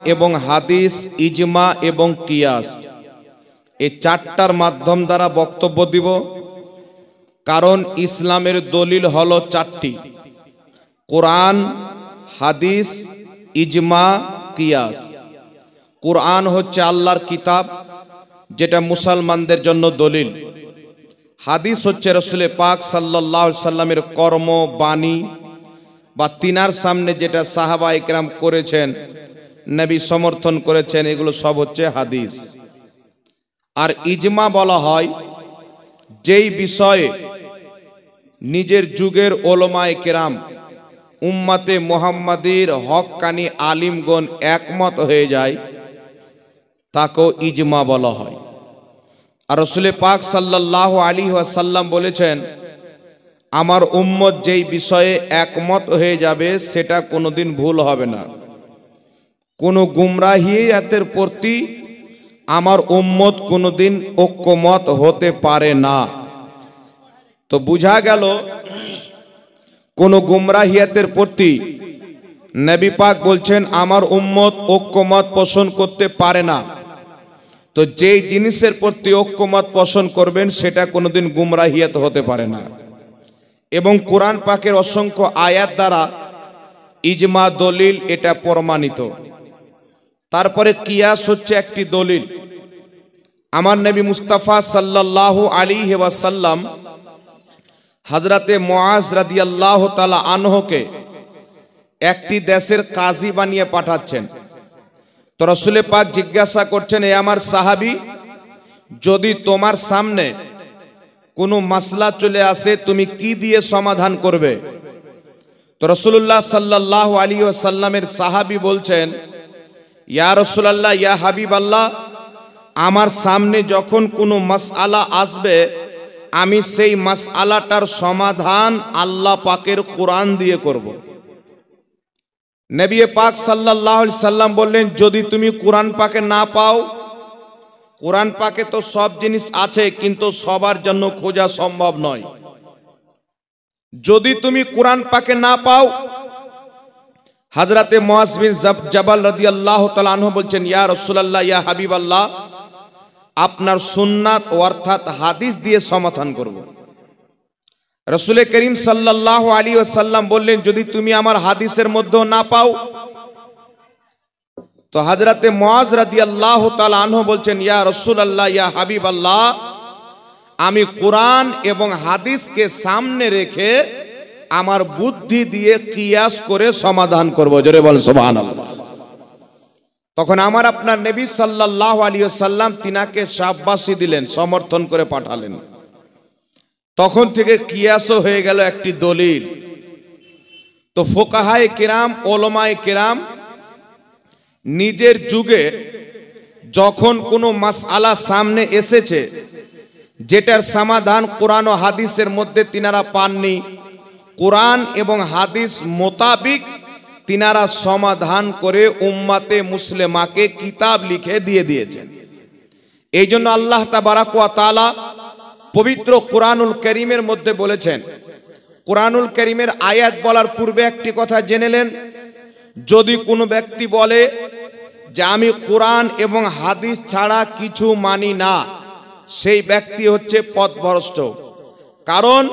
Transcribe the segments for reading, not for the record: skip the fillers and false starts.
এবং হাদিস, ইজমা এবং কিয়াস, এই চারটার মাধ্যম দ্বারা বক্তব্য দিব। কারণ ইসলামের দলিল হলো চারটি: কোরআন, হাদিস, ইজমা, কিয়াস। কোরআন হচ্ছে আল্লাহর কিতাব, যেটা মুসলমানদের জন্য দলিল। হাদিস হচ্ছে রাসূল পাক সাল্লাল্লাহু আলাইহি সাল্লামের কর্ম, বাণী বা তিনার সামনে যেটা সাহাবা ইকরাম করেছেন, নবী সমর্থন করেছেন, এগুলো সব হচ্ছে হাদিস। আর ইজমা বলা হয় যেই বিষয়ে নিজের যুগের ওলামায়ে কেরাম, উম্মতে মুহাম্মাদির হক্কানি আলিমগণ একমত হয়ে যায়, তাকেও ইজমা বলা হয়। আর রাসূল পাক সাল্লাল্লাহু আলাইহি ওয়াসাল্লাম বলেছেন, আমার উম্মত যেই বিষয়ে একমত হয়ে যাবে সেটা কোনোদিন ভুল হবে না। কোনো গুমরাহিয়াতের প্রতি আমার উম্মত কোনোদিন ঐক্যমত হতে পারে না। তো বুঝা গেল কোনো গুমরাহিয়াতের প্রতি নবী পাক বলছেন আমার উম্মত ঐক্যমত পোষণ করতে পারে না। তো যেই জিনিসের প্রতি ঐক্যমত পোষণ করবেন সেটা কোনোদিন গুমরাহিয়াত হতে পারে না। এবং কোরআন পাকের অসংখ্য আয়াত দ্বারা ইজমা দলিল, এটা প্রমাণিত। তারপরে কিয়াস হচ্ছে একটি দলিল। আমার নবী মুস্তাফা সাল্লাল্লাহু আলাইহি ওয়াসাল্লাম হযরতে মুআজ রাদিয়াল্লাহু তাআলা আনহুকে একটি দেশের কাজী বানিয়ে পাঠাচ্ছেন। তো রাসূল পাক জিজ্ঞাসা করছেন, এ আমার সাহাবী, যদি তোমার সামনে কোনো মাসলা চলে আসে তুমি কি দিয়ে সমাধান করবে? তো রাসূলুল্লাহ সাল্লাল্লাহু আলাইহি ওয়াসাল্লামের সাহাবী বলছেন, ইয়া রাসূলুল্লাহ, ইয়া হাবিবাল্লাহ, আমার সামনে যখন কোনো মাসআলা আসবে আমি সেই মাসআলাটার সমাধান আল্লাহ পাকের কোরআন দিয়ে করব। নবী পাক সাল্লাল্লাহু আলাইহি সাল্লাম বললেন, যদি তুমি কোরআন পাকে না পাও, কোরআন পাকে তো সব জিনিস আছে কিন্তু সবার জন্য খোঁজা সম্ভব নয়। যদি তুমি কোরআন পাকে না পাও, হযরতে মুআজ বিন জাবাল রাদিয়াল্লাহু তাআলা আনহু বলছেন, ইয়া রাসূলুল্লাহ, ইয়া হাবিবাল্লাহ, আপনার সুন্নাত অর্থাৎ হাদিস দিয়ে সমাধান করব। রাসূল করিম সাল্লাল্লাহু আলাইহি ওয়াসাল্লাম বললেন, যদি তুমি আমার হাদিসের মধ্যে না পাও, তো হযরতে মুআজ রাদিয়াল্লাহু তাআলা আনহু বলছেন, ইয়া রাসূলুল্লাহ, ইয়া হাবিবাল্লাহ, আমি কোরআন এবং হাদিসকে সামনে রেখে আমার বুদ্ধি দিয়ে কিয়াস করে সমাধান করব। জোরে বল সুবহানাল্লাহ। তখন আমার আপনার নবী সাল্লাল্লাহু আলাইহি ওয়াসাল্লাম তিনাকে শাবাশী দিলেন, সমর্থন করে পাঠালেন। তখন থেকে কিয়াসও হয়ে গেল একটি দলিল। তো ফুকাহায়ে কিরাম, ওলামায়ে কিরাম নিজের যুগে যখন কোনো মাসআলা সামনে এসেছে যেটার সমাধান কোরআন ও হাদিসের মধ্যে তিনারা পাননি, কোরআন এবং হাদিস মোতাবিক তিনারা সমাধান করে উম্মাতে মুসলিমাকে কিতাব লিখে দিয়ে দিয়েছেন। এই জন্য আল্লাহ তাবারাক ওয়া তাআলা পবিত্র কোরআনুল কারীমের মধ্যে বলেছেন, কোরআনুল কারীমের আয়াত বলার পূর্বে একটি কথা জেনে নেন, যদি কোনো ব্যক্তি বলে যে আমি কোরআন এবং হাদিস ছাড়া কিছু মানি না, সেই ব্যক্তি হচ্ছে পথভ্রষ্ট। কারণ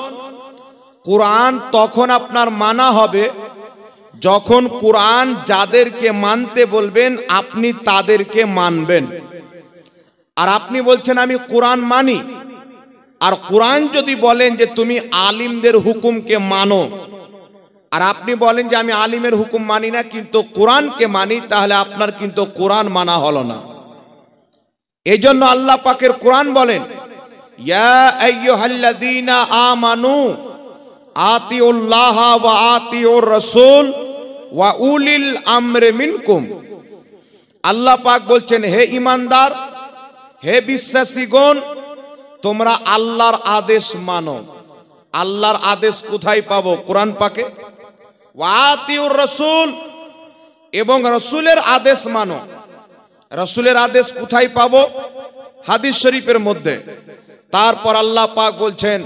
কোরআন তখন আপনার মানা হবে যখন কোরআন যাদেরকে মানতে বলবেন আপনি তাদেরকে মানবেন। আর আপনি বলছেন আমি কোরআন মানি, আর কোরআন যদি বলেন যে তুমি আলিমদের হুকুমকে মানো, আর আপনি বলেন যে আমি আলিমের হুকুম মানি না কিন্তু কোরআনকে মানি, তাহলে আপনার কিন্তু কোরআন মানা হলো না। এই জন্য আল্লাহ পাকের কোরআন বলেন, ইয়া আইয়ুহাল্লাযীনা আমানু আতিউল্লাহ ওয়া আতিউর রাসূল ওয়া উলিল আমরি মিনকুম। আল্লাহ পাক বলছেন, হে ঈমানদার, হে বিশ্বাসীগণ, তোমরা আল্লাহর আদেশ মানো। আল্লাহর আদেশ কোথায় পাবো? কোরআন পাকে। ওয়া আতিউর রাসূল, এবং রাসূলের আদেশ মানো। রাসূলের আদেশ কোথায় পাবো? হাদিস শরীফের মধ্যে। তারপর আল্লাহ পাক বলছেন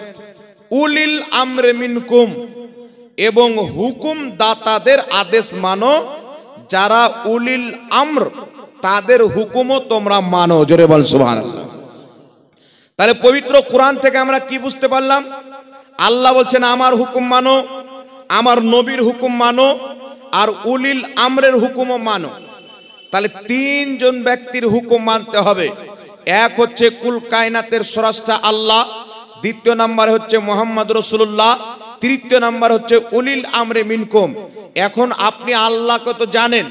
উলিল আমরি মিনকুম, এবং হুকুম দাতাদের আদেশ মানো, যারা উলিল আমর তাদের হুকুমও তোমরা মানো। জোরে বল সুবহানাল্লাহ। তাহলে পবিত্র কোরআন থেকে আমরা কি বুঝতে পারলাম? আল্লাহ বলছেন আমার হুকুম মানো, আমার নবীর হুকুম মানো, আর উলিল আমরের হুকুমও মানো। তাহলে তিনজন ব্যক্তির হুকুম মানতে হবে। এক হচ্ছে কুল কায়নাতের স্রষ্টা আল্লাহ, দ্বিতীয় নাম্বার হচ্ছে মোহাম্মদ রাসূলুল্লাহ, তৃতীয় নাম্বার হচ্ছে উলিল আমরে মিনকুম। এখন আপনি আল্লাহকে তো জানেন,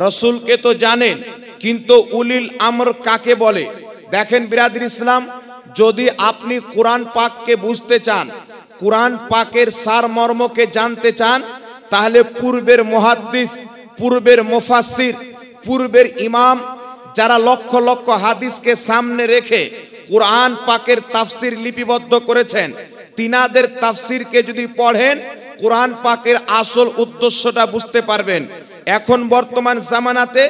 রসুলকে তো জানেন, কিন্তু উলিল আমর কাকে বলে? দেখেন বিরাদর ইসলাম, যদি আপনি কোরআন পাককে বুঝতে চান, কোরআন পাকের সারমর্মকে জানতে চান, তাহলে পূর্বের মুহাদ্দিস, পূর্বের মুফাসসির, পূর্বের ইমাম যারা লক্ষ লক্ষ হাদিসকে সামনে রেখে কোরআন পাকের তাফসির লিপিবদ্ধ করেছেন, তিনাদের তাফসিরকে যদি পড়েন কোরআন পাকের আসল উদ্দেশ্যটা বুঝতে পারবেন। এখন বর্তমান জামানাতে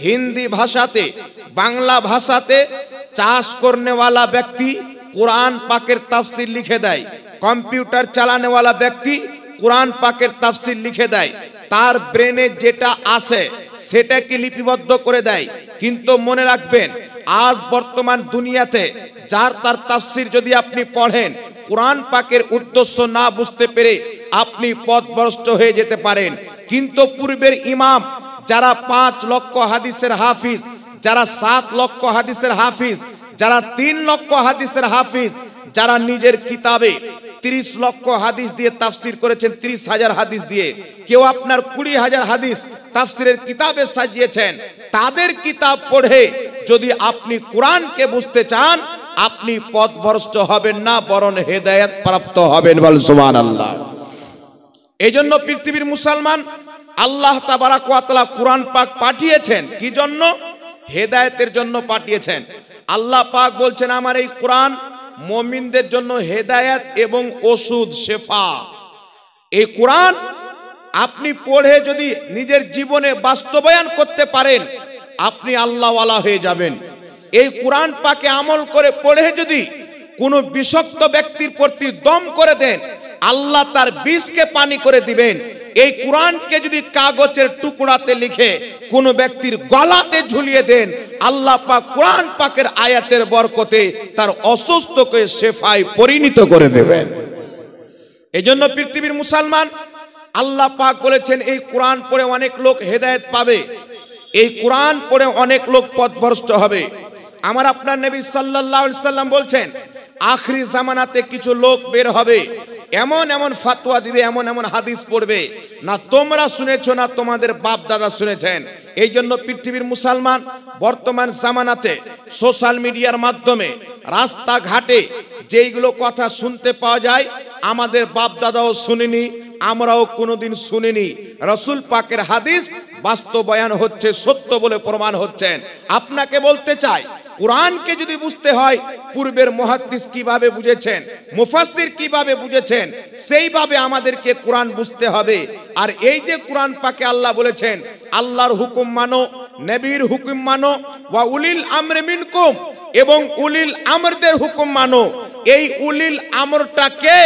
হিন্দি ভাষাতে, বাংলা ভাষাতে চাষ করনেওয়ালা ব্যক্তি কোরআন পাকের তাফসির লিখে দেয়, কম্পিউটার চালানেওয়ালা ব্যক্তি কোরআন পাকের তাফসির লিখে দেয়, তার ব্রেনে যেটা আসে সেটাকে লিপিবদ্ধ করে দেয়। কিন্তু মনে রাখবেন, আজ বর্তমান দুনিয়াতে যার তার তাফসির যদি আপনি পড়েন, কোরআন পাকের উদ্দেশ্য না বুঝতে পেরে আপনি পথভ্রষ্ট হয়ে যেতে পারেন। কিন্তু পূর্বের ইমাম যারা 5 লক্ষ হাদিসের হাফিজ, যারা 7 লক্ষ হাদিসের হাফিজ, যারা 3 লক্ষ হাদিসের হাফিজ, যারা নিজের কিতাবে 30 লক্ষ হাদিস দিয়ে তাফসির করেছেন, 30,000 হাদিস দিয়ে, কেউ আপনার 20,000 হাদিস তাফসিরের কিতাবে সাজিয়েছেন, তাদের কিতাব পড়ে যদি আপনি কোরআনকে বুঝতে চান, আপনি পথভ্রষ্ট হবেন না, বরং হেদায়েত প্রাপ্ত হবেন। বল সুবহানাল্লাহ। এই জন্য পৃথিবীর মুসলমান আল্লাহ তাবারাক ওয়া তাআলা কোরআন পাক পাঠিয়েছেন কি জন্য? হেদায়েতের জন্য পাঠিয়েছেন। আল্লাহ পাক বলছেন আমার এই কোরআন মুমিনদের জন্য হেদায়েত এবং ওষুধ, শেফা। এই কোরআন আপনি পড়ে যদি নিজের জীবনে বাস্তবায়ন করতে পারেন, আপনি আল্লাহওয়ালা হয়ে যাবেন। এই কোরআন পাকে আমল করে পড়ে যদি কোনো বিষাক্ত ব্যক্তির প্রতি দম করে দেন, আল্লাহ তার বিষকে পানি করে দিবেন। এই কোরআনকে যদি কাগজের টুকরাতে লিখে কোনো ব্যক্তির গলাতে ঝুলিয়ে দেন, আল্লাহ পাক কোরআন পাকের আয়াতের বরকতে তার অসুস্থকে শেফায় পরিণত করে দেবেন। এজন্য পৃথিবীর মুসলমান আল্লাহ পাক বলেছেন এই কোরআন পড়ে অনেক লোক হেদায়েত পাবে, এই কোরআন পড়ে অনেক লোক পথভ্রষ্ট হবে। আমার আপনার নবী সাল্লাল্লাহু আলাইহি সাল্লাম বলছেন আখরি জামানাতে কিছু লোক বের হবে, এমন এমন ফতোয়া দিবে, এমন এমন হাদিস পড়বে না তোমরা শুনেছো না তোমাদের বাপ দাদা শুনেছেন। এই জন্য পৃথিবীর মুসলমান বর্তমান জামানাতে সোশ্যাল মিডিয়ার মাধ্যমে রাস্তাঘাটে যেইগুলো কথা শুনতে পাওয়া যায়, আমাদের বাপ দাদাও শুনিনি, আমরাও কোনোদিন শুনিনি। রসুল পাকের হাদিস বাস্তবায়ন হচ্ছে, সত্য বলে প্রমাণ হচ্ছেন। আপনাকে বলতে চাই, কোরআনকে যদি বুঝতে হয় পূর্বের মুহাদ্দিস কিভাবে বুঝেছেন, মুফাসসির কিভাবে বুঝেছেন, সেইভাবে আমাদেরকে কোরআন বুঝতে হবে। আর এই যে কোরআন পাকে আল্লাহ বলেছেন আল্লাহর হুকুম মানো, নবীর হুকুম মানো, ওয়া উলিল আমরি মিনকুম, এবং উলিল আমরদের হুকুম মানো। এই উলিল আমরটা কে?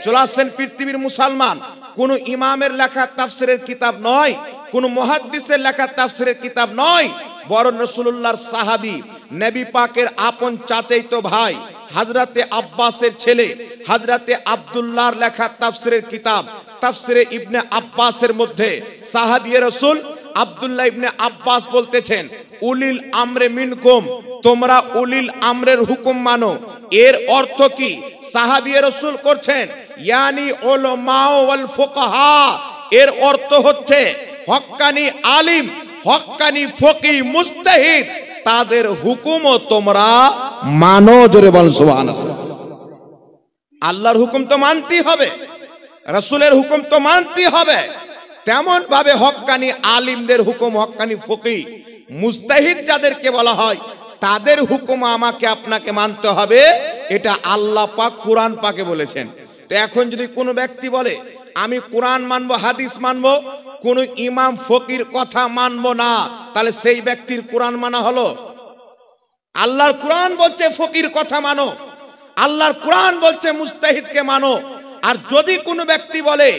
চলে আসেন পৃথিবীর মুসলমান, কোন ইমামের লেখা তাফসিরের কিতাব নয়, কোন মুহাদ্দিসের লেখা তাফসিরের কিতাব নয়, বরং রাসূলুল্লাহর সাহাবী, নবী পাকের আপন চাচাতো ভাই হযরতে আব্বাসের ছেলে হযরতে আব্দুল্লাহর লেখা তাফসিরের কিতাব তাফসিরে ইবনে আব্বাসের মধ্যে সাহাবী রাসূল আব্দুল্লাহ ইবনে আব্বাস বলতেছেন উলিল আমরে মিনকুম, তোমরা উলিল আমরের হুকুম মানো। এর অর্থ কি? সাহাবী রাসূল করছেন ইয়ানি উলামা ওয়াল ফুকাহা, এর অর্থ হচ্ছে হক্কানি আলিম, হক্কানি ফকি, মুজতাহিদ, তাদের হুকুমও তোমরা মানো। জোরে বল সুবহানাল্লাহ। আল্লাহর হুকুম তো মানতেই হবে, রাসূলের হুকুম তো মানতেই হবে, তেমন ভাবে হক্কানি আলিমদের হুকুম, হক্কানি ফকি, মুজতাহিদ যাদেরকে বলা হয়, তাদের হুকুম আমাকে আপনাকে মানতে হবে। এটা আল্লাহ পাক কোরআন পাকে বলেছেন। তো এখন যদি কোনো ব্যক্তি বলে আমি কোরআন মানবো, হাদিস মানবো, কোন ইমাম ফকির কথা মানবো না, তাহলে সেই ব্যক্তির কোরআন মানা হলো? আল্লাহর কোরআন বলছে ফকির কথা মানো, আল্লাহর কোরআন বলছে মুজতাহিদকে মানো। আর যদি কোনো ব্যক্তি বলে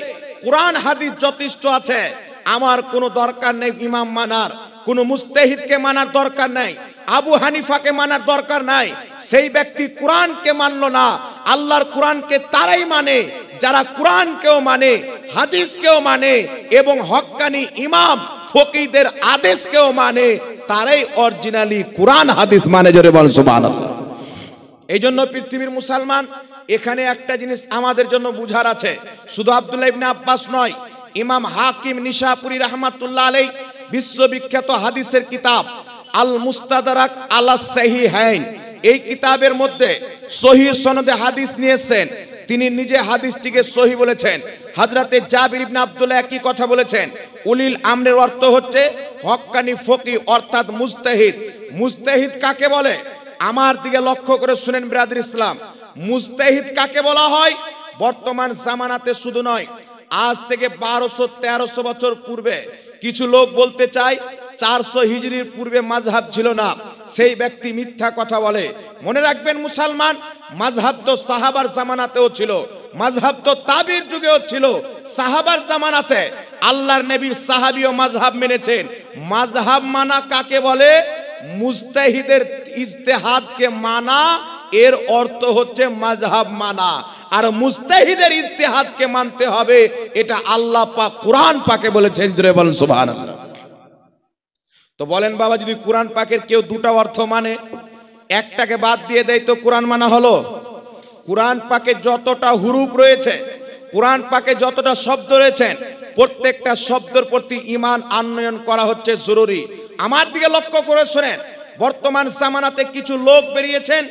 কোরআন হাদিস যথেষ্ট আছে, আমার কোনো দরকার নেই ইমাম মানার, কোনো মুস্তাহিদকে মানার দরকার নাই, আবু হানিফাকে মানার দরকার নাই। সেই ব্যক্তি কোরআনকে মানলো না। আল্লাহর কোরআনকে তারাই মানে যারা কোরআনকেও মানে, হাদিসকেও মানে এবং হক্কানি ইমাম ফকিহদের আদেশকেও মানে। তারাই অরিজিনালি কোরআন হাদিস মানে। জোরে বলেন সুবহানাল্লাহ। এই জন্য পৃথিবীর মুসলমান, এখানে একটা জিনিস আমাদের জন্য বুঝার আছে। শুধু আব্দুল্লাহ ইবনে আব্বাস নয়, ইমাম হাকিম নিশাপুরী রাহমাতুল্লাহ আলাইহি বিশ্ববিখ্যাত হাদিসের কিতাব আল মুস্তাদরাক আলা সাহিহাইন, এই কিতাবের মধ্যে সহিহ সনদে হাদিস নিয়েছেন। তিনি নিজে হাদিসটিকে সহিহ বলেছেন। হযরতে জাবির ইবনে আব্দুল্লাহ একই কথা বলেছেন। উলিল আমরের অর্থ হচ্ছে হক্কানি ফকিহ অর্থাৎ মুজতাহিদ। মুজতাহিদ কাকে বলে? আমার দিকে লক্ষ্য করে শুনেন ব্রাদার ইসলাম, মুজতাহিদ কাকে বলা হয়? বর্তমান জামানাতে শুধু নয়, আজ থেকে 1200-1300 বছর পূর্বে কিছু লোক বলতে চায় 400 হিজরির পূর্বে মাযহাব ছিল না, সেই ব্যক্তি মিথ্যা কথা বলে। মনে রাখবেন মুসলমান, মাযহাব তো সাহাবার জামানাতেও ছিল, মাযহাব তো তাবির যুগেও ছিল। সাহাবার জামানাতে আল্লাহর নবীর সাহাবীও মাযহাব মেনেছেন। মাযহাব মানা কাকে বলে? মুজতাহিদের ইজতিহাদকে মানা, এর অর্থ হচ্ছে মাযহাব মানা। আর মুজতাহিদের ইজতিহাদকে মানতে হবে, এটা আল্লাহ পাক কোরআন পাকে বলেছেন। জোরে বলেন সুবহানাল্লাহ। তো বলেন বাবা, যদি কোরআন পাকের কেউ দুটো অর্থ মানে, একটাকে বাদ দিয়ে দেয়, তো কোরআন মানা হলো? কোরআন পাকে যতটা হুরুফ রয়েছে, কোরআন পাকে যতটা শব্দ রয়েছেন, প্রত্যেকটা শব্দের প্রতি ঈমান আনয়ন করা হচ্ছে জরুরি। আমার দিকে লক্ষ্য করে শুনেন, বর্তমান জামানাতে কিছু লোক বেরিয়েছেন,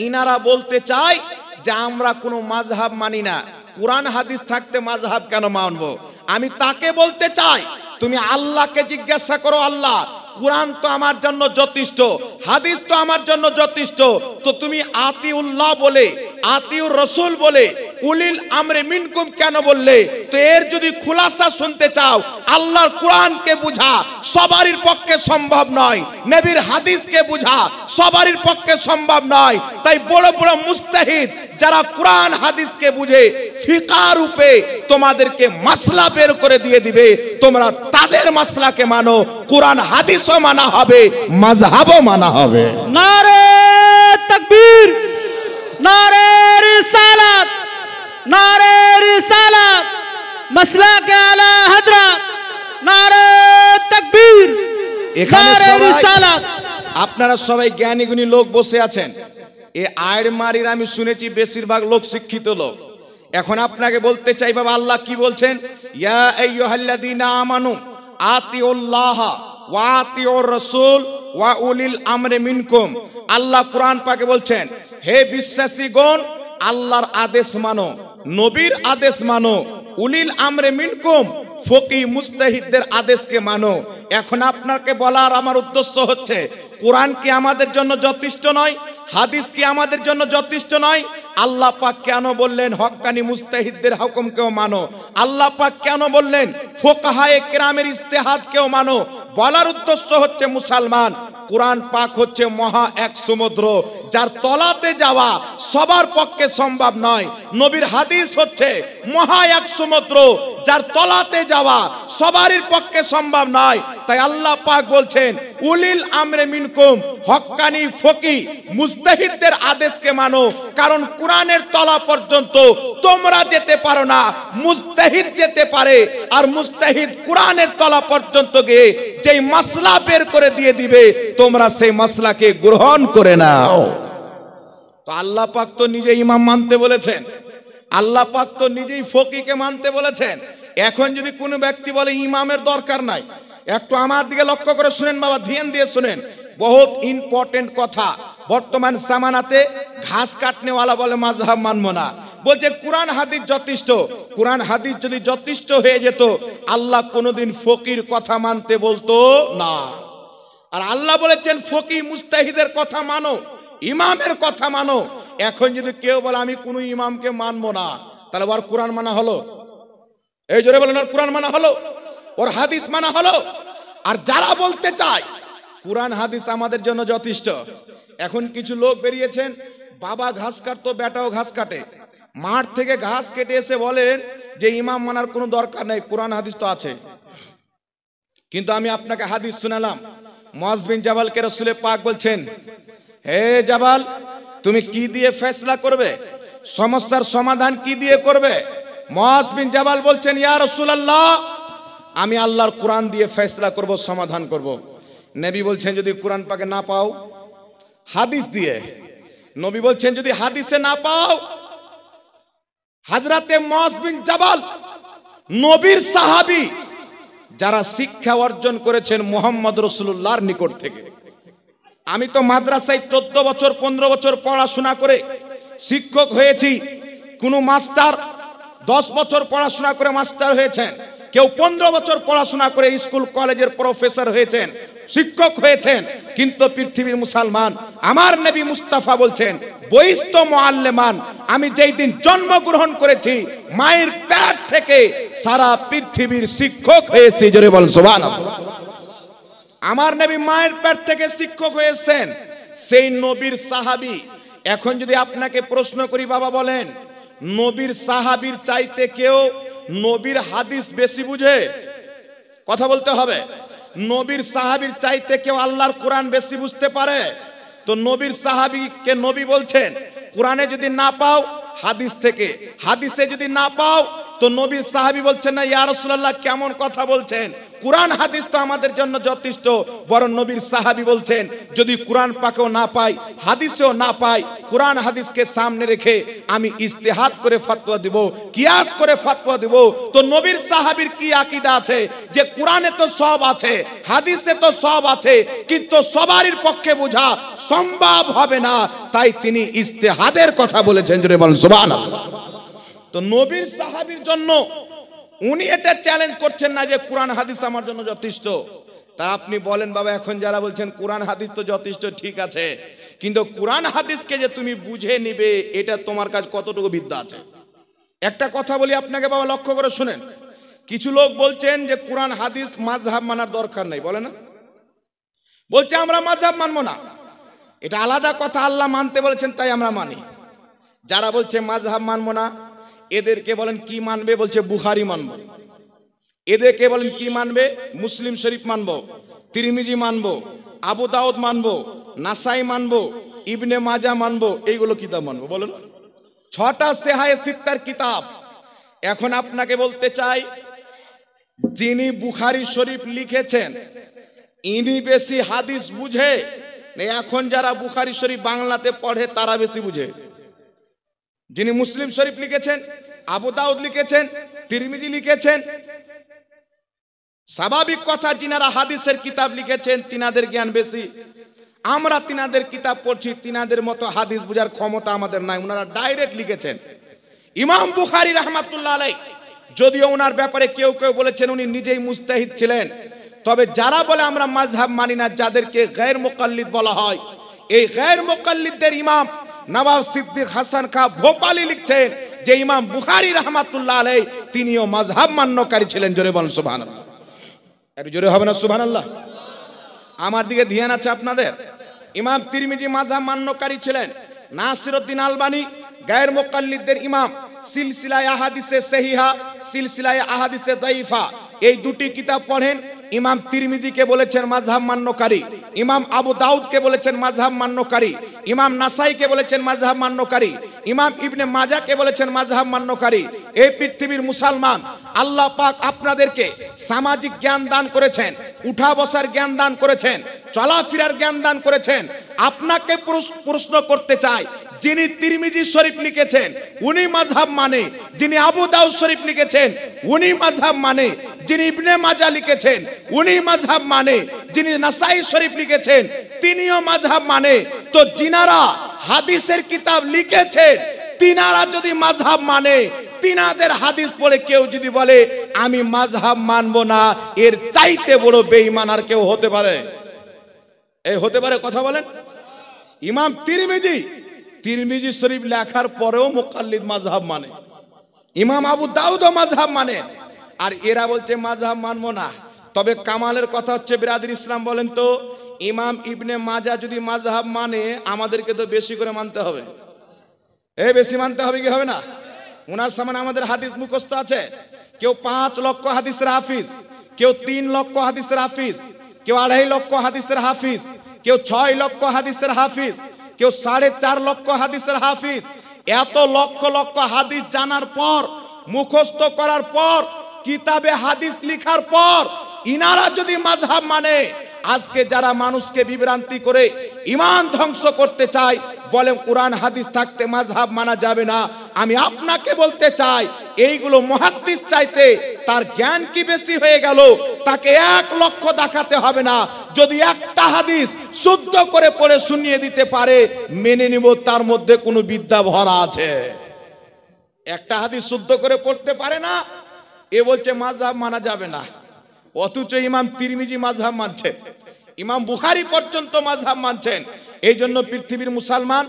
ইনারা বলতে চায় যে আমরা কোনো মাযহাব মানি না, কোরআন হাদিস থাকতে মাযহাব কেন মানবো? আমি তাকে বলতে চাই, তুমি আল্লাহকে জিজ্ঞাসা করো, আল্লাহ কোরআন তো আমার জন্য যথেষ্ট, হাদিস তো আমার জন্য যথেষ্ট, তো তুমি আতিউল্লাহ বলে, আতিউর রাসূল বলে, উলিল আমরে মিনকুম কেন বললে? তো এর যদি খুলাসা শুনতে চাও, আল্লাহর কোরআনকে বুঝা সবারই পক্ষে সম্ভব নয়, নবীর হাদিসকে বুঝা সবারই পক্ষে সম্ভব নয়। তাই বড় বড় মুস্তাহিদ যারা কোরআন হাদিসকে বুঝে ফিকাহ রূপে তোমাদেরকে মাসলা বের করে দিয়ে দিবে, তোমরা তাদের মাসলাকে মানো, কোরআন হাদিসও মানা হবে, মাযহাবও মানা হবে। নারে তাকবীর, নারে রিসালাত, নারে রিসালাত, মাসলাকে আলা হযরত, নারে তাকবীর, নারে রিসালাত। আপনারা সবাই জ্ঞানী গুণী লোক বসে আছেন। এই আড়মারির আমি শুনেছি বেশিরভাগ লোক শিক্ষিত লোক। এখন আপনাকে বলতে চাই বাবা, আল্লাহ কি বলছেন? ইয়া আইয়ুহাল্লাযীনা আমানু আতিউল্লাহ ওয়া আতিউর রাসূল ওয়া উলিল আমরি মিনকুম। আল্লাহ কোরআন পাকে বলছেন, হে বিশ্বাসীগণ, আল্লাহর আদেশ মানো, নবীর আদেশ মানো, উলিল আমরে মিনকুম ফকিহ মুজতাহিদদের আদেশকে মানো। এখন আপনাকে বলার আমার উদ্দেশ্য হচ্ছে, কোরআন কি আমাদের জন্য যথেষ্ট নয়? হাদিস কি আমাদের জন্য যথেষ্ট নয়? আল্লাহ পাক কেন বললেন হক্কানি মুজতাহিদদের হুকুমকেও মানো? আল্লাহ পাক কেন বললেন ফুকাহায়ে কেরামের ইজতিহাদকেও মানো? বলার উদ্দেশ্য হচ্ছে মুসলমান, কোরআন পাক হচ্ছে মহা এক সমুদ্র, যার তলাতে যাওয়া সবার পক্ষে সম্ভব নয়। নবীর হাদিস হচ্ছে মহা এক সমুদ্র, যার তলাতে যাওয়া সবারই পক্ষে সম্ভব নয়। তাই আল্লাহ পাক বলছেন উলিল আমরে মিনকুম, হক্কানি ফকিহ মুজতাহিদদের আদেশকে মানো, কারণ কোরআনের তলা পর্যন্ত তোমরা যেতে পারো না, মুজতাহিদ যেতে পারে। আর মুজতাহিদ কোরআনের তলা পর্যন্ত গিয়ে যেই মাসলা বের করে দিয়ে দিবে, তোমরা সেই মাসলাকে গ্রহণ করে নাও। তো আল্লাহ পাক তো নিজে ইমাম মানতে বলেছেন, আল্লাহ পাক তো নিজেই ফকিহকে মানতে বলেছেন। এখন যদি কোনো ব্যক্তি বলে ইমামের দরকার নাই, একটু আমার দিকে লক্ষ্য করে শুনেন বাবা, ধ্যান দিয়ে শুনেন, বহুত ইম্পর্টেন্ট কথা। বর্তমান জামানাতে ঘাস কাটনেওয়ালা বলে মাযহাব মানবো না, বলছে কোরআন হাদিস যথেষ্ট। কোরআন হাদিস যদি যথেষ্ট হয়ে যেত, আল্লাহ কোনোদিন ফকির কথা মানতে বলতো না। আর আল্লাহ বলেছেন ফকিহ মুজতাহিদের কথা মানো, ইমামের কথা মানো। এখন যদি কেউ বলে আমি কোনো ইমামকে মানবো না, তাহলে ওর কোরআন মানা হলো? এই জোরে বলেন, ওর কোরআন মানা হলো? ওর হাদিস মানা হলো? আর যারা বলতে চায় কোরআন হাদিস আমাদের জন্য যথেষ্ট, এখন কিছু লোক বেরিয়েছেন, বাবা ঘাস কাটতো, বেটাও ঘাস কাটে, মাঠ থেকে ঘাস কেটে এসে বলেন যে ইমাম মানার কোনো দরকার নেই, কোরআন হাদিস তো আছে। কিন্তু আমি আপনাকে হাদিস শোনালাম, মুআজ বিন জাবালকে রাসূল পাক বলছেন, হে জাবাল, তুমি কি দিয়ে ফয়সালা করবে? সমস্যার সমাধান কি দিয়ে করবে? মুআজ বিন জাবাল বলছেন, ইয়া রাসূলুল্লাহ, আমি আল্লাহর কোরআন দিয়ে ফয়সালা করব, সমাধান করব। নবী বলছেন, যদি কোরআন পাকে না পাও, হাদিস দিয়ে। নবী বলছেন, যদি হাদিসে না পাও, হযরতে মুআজ বিন জাবাল নবীর সাহাবী, যারা শিক্ষা অর্জন করেছেন মুহাম্মদ রাসূলুল্লাহর নিকট থেকে। আমি তো মাদ্রাসায় 14 বছর 15 বছর পড়াশোনা করে শিক্ষক হয়েছি। কোন মাস্টার 10 বছর পড়াশোনা করে মাস্টার হয়েছেন, কেউ 15 বছর পড়াশোনা করে স্কুল কলেজের প্রফেসর হয়েছেন, শিক্ষক হয়েছেন। কিন্তু পৃথিবীর মুসলমান, আমার নবী মুস্তাফা বলছেন, বইস্ত মুআল্লিমান, আমি যেই দিন জন্মগ্রহণ করেছি মায়ের পেট থেকে সারা পৃথিবীর শিক্ষক হয়েছি। জোরে বল সুবহানাল্লাহ। আমার নবী মায়ের পেট থেকে শিক্ষক হয়েছেন, সেই নবীর সাহাবী। এখন যদি আপনাকে প্রশ্ন করি, বাবা বলেন, নবীর সাহাবীর চাইতে কেউ নবীর হাদিস বেশি বুঝে? কথা বলতে হবে। নবীর সাহাবীর চাইতে কেউ আল্লাহর কোরআন বেশি বুঝতে পারে? তো নবীর সাহাবীকে নবী বলছেন, কোরআনে যদি না পাও হাদিস থেকে, হাদিসে যদি না পাও তো নবীর সাহাবী বলছেন না, ইয়া রাসূলুল্লাহ কেমন কথা বলছেন, কোরআন হাদিস তো আমাদের জন্য যথেষ্ট। বরং নবীর সাহাবী বলছেন, যদি কোরআন পাকেও না পাই, হাদিসেও না পাই, কোরআন হাদিসকে সামনে রেখে আমি ইজতিহাদ করে ফতোয়া দেব, কিয়াস করে ফতোয়া দেব। তো নবীর সাহাবীর কি আকীদা আছে যে কোরআনে তো সব আছে, হাদিসে তো সব আছে, কিন্তু সবারই পক্ষে বোঝা সম্ভব হবে না, তাই তিনি ইজতিহাদের কথা বলেছেন। জোরে বলেন সুবহানাল্লাহ। তো নবীর সাহাবীর জন্য উনি এটা চ্যালেঞ্জ করছেন না যে কোরআন হাদিস আমার জন্য যথেষ্ট। তা আপনি বলেন, বাবা, এখন যারা বলছেন কোরআন হাদিস তো যথেষ্ট, ঠিক আছে, কিন্তু কোরআন হাদিসকে যে তুমি বুঝে নিবে, এটা তোমার কাছে কতটুকু বিদ্যা আছে? একটা কথা বলি আপনাকে, বাবা, লক্ষ্য করে শুনেন। কিছু লোক বলছেন যে কোরআন হাদিস মাযহাব মানার দরকার নেই, বলে না, বলছে আমরা মাযহাব মানবো না। এটা আলাদা কথা, আল্লাহ মানতে বলেছেন তাই আমরা মানি। যারা বলছে মাযহাব মানবো না, এদেরকে বলেন কি মানবে? বলছে বুখারী মানবো। এদেরকে বলেন কি মানবে? মুসলিম শরীফ মানবো, তিরমিজি মানবো, আবু দাউদ মানবো, নাসাই মানবো, ইবনে মাজা মানবো। এইগুলো কিতাব মানবো, বলেন। 6টা সেহায়ে সিত্তার কিতাব। এখন আপনাকে বলতে চাই, যিনি বুখারী শরীফ লিখেছেন ইনি বেশি হাদিস বুঝে, এখন যারা বুখারী শরীফ বাংলাতে পড়ে তারা বেশি বুঝে? যিনি মুসলিম শরীফ লিখেছেন, আবু দাউদ লিখেছেন, তিরমিজি লিখেছেন, স্বাভাবিক কথা, যিনারা হাদিসের কিতাব লিখেছেন তিনাদের জ্ঞান বেশি। আমরা তিনাদের কিতাব পড়ছি, তিনাদের মতো হাদিস বুঝার ক্ষমতা আমাদের নাই। ওনারা ডাইরেক্ট লিখেছেন। ইমাম বুখারী রাহমাতুল্লাহ আলাইহি, যদিও ওনার ব্যাপারে কেউ কেউ বলেছেন উনি নিজেই মুজতাহিদ ছিলেন, তবে যারা বলে আমরা মাযহাব মানি না, যাদেরকে গায়র মুকাল্লিদ বলা হয়, এই গায়র মুকাল্লিদদের ইমাম নবাব সিদ্দিক হাসান খাঁ ভোপালী লিখছেন যে ইমাম বুখারী রাহমাতুল্লাহ আলাইহি তিনিও মাযহাব মান্যকারী ছিলেন। জোরে বলেন সুবহানাল্লাহ। একটু জোরে হবে না সুবহানাল্লাহ? আমার দিকে ধ্যান আছে আপনাদের? ইমাম তিরমিজি মাযহাব মান্যকারী ছিলেন। নাসিরউদ্দিন আলবানী গায়র মুকাল্লিদদের ইমাম। সিলসিলায়ে আহাদিসে সহিহা, সিলসিলায়ে আহাদিসে দাঈফা, এই দুটি কিতাব পড়েন। ইমাম তিরমিজিকে বলেছেন মাযহাব মান্যকারী, ইমাম আবু দাউদকে বলেছেন মাযহাব মান্যকারী, ইমাম নাসাইকে বলেছেন মাযহাব মান্যকারী, ইমাম ইবনে মাজাকে বলেছেন মাযহাব মান্যকারী। এই পৃথিবীর মুসলমান, আল্লাহ পাক আপনাদেরকে সামাজিক জ্ঞান দান করেছেন, উঠা বসার জ্ঞান দান করেছেন, চলাফেরার জ্ঞান দান করেছেন। আপনাকে প্রশ্ন করতে চাই, যিনি তিরমিজি শরীফ লিখেছেন উনি মাযহাব মানে, যিনি আবু দাউদ শরীফ লিখেছেন উনি মাযহাব মানে, যিনি ইবনে মাজা লিখেছেন উনি মাযহাব মানে, যিনি নাসাই শরীফ লিখেছেন তিনিও মাযহাব মানে। তো যিনারা হাদিসের কিতাব লিখেছেন তিনারা যদি মাযহাব মানে, তিনাদের হাদিস পড়ে কেউ যদি বলে আমি মাযহাব মানবো না, এর চাইতে বড় বেঈমান আর কেউ হতে পারে? এই হতে পারে? কথা বলেন। ইমাম তিরমিজি শরীফ লেখার পরেও মুকাল্লিদ মাযহাব মানে, ইমাম আবু দাউদও মাযহাব মানে, আর এরা বলছে মাযহাব মানবো না। তবে কামালের কথা হচ্ছে, বিরাদর ইসলাম বলেন তো, ইমাম ইবনে মাজা যদি মাযহাব মানে, আমাদেরকে তো বেশি করে মানতে হবে। বেশি মানতে হবে কি হবে না? ওনার সামনে আমাদের হাদিস মুখস্থ আছে। কেউ 5 লক্ষ হাদিসের হাফিজ, কেউ 3 লক্ষ হাদিসের হাফিজ, কেউ 2.5 লক্ষ হাদিসের হাফিজ, কেউ 6 লক্ষ হাদিসের হাফিজ, কেউ 4.5 লক্ষ হাদিসের হাফিজ। এত লক্ষ লক্ষ হাদিস জানার পর, মুখস্থ করার পর, কিতাবে হাদিস লিখার পর ইনারা যদি মাযহাব মানে, আজকে যারা মানুষকে বিভ্রান্তি করে ঈমান ধ্বংস করতে চায়, বলেন কোরআন হাদিস থাকতে মাযহাব মানা যাবে না। আমি আপনাকে বলতে চাই, এইগুলো মুহাদ্দিস চাইতে তার জ্ঞান কি বেশি হয়ে গেল? তাকে 1 লক্ষ দেখাতে হবে না। যদি একটা হাদিস শুদ্ধ করে পড়ে শুনিয়ে দিতে পারে, মেনে নিব তার মধ্যে কোনো বিদ্যা ভরা আছে। একটা হাদিস শুদ্ধ করে পড়তে পারে না, এ বলছে মাযহাব মানা যাবে না। অথচ ইমাম তিরমিজি মাযহাব মানছেন, ইমাম বুখারী পর্যন্ত মাযহাব মানছেন। এই জন্য পৃথিবীর মুসলমান,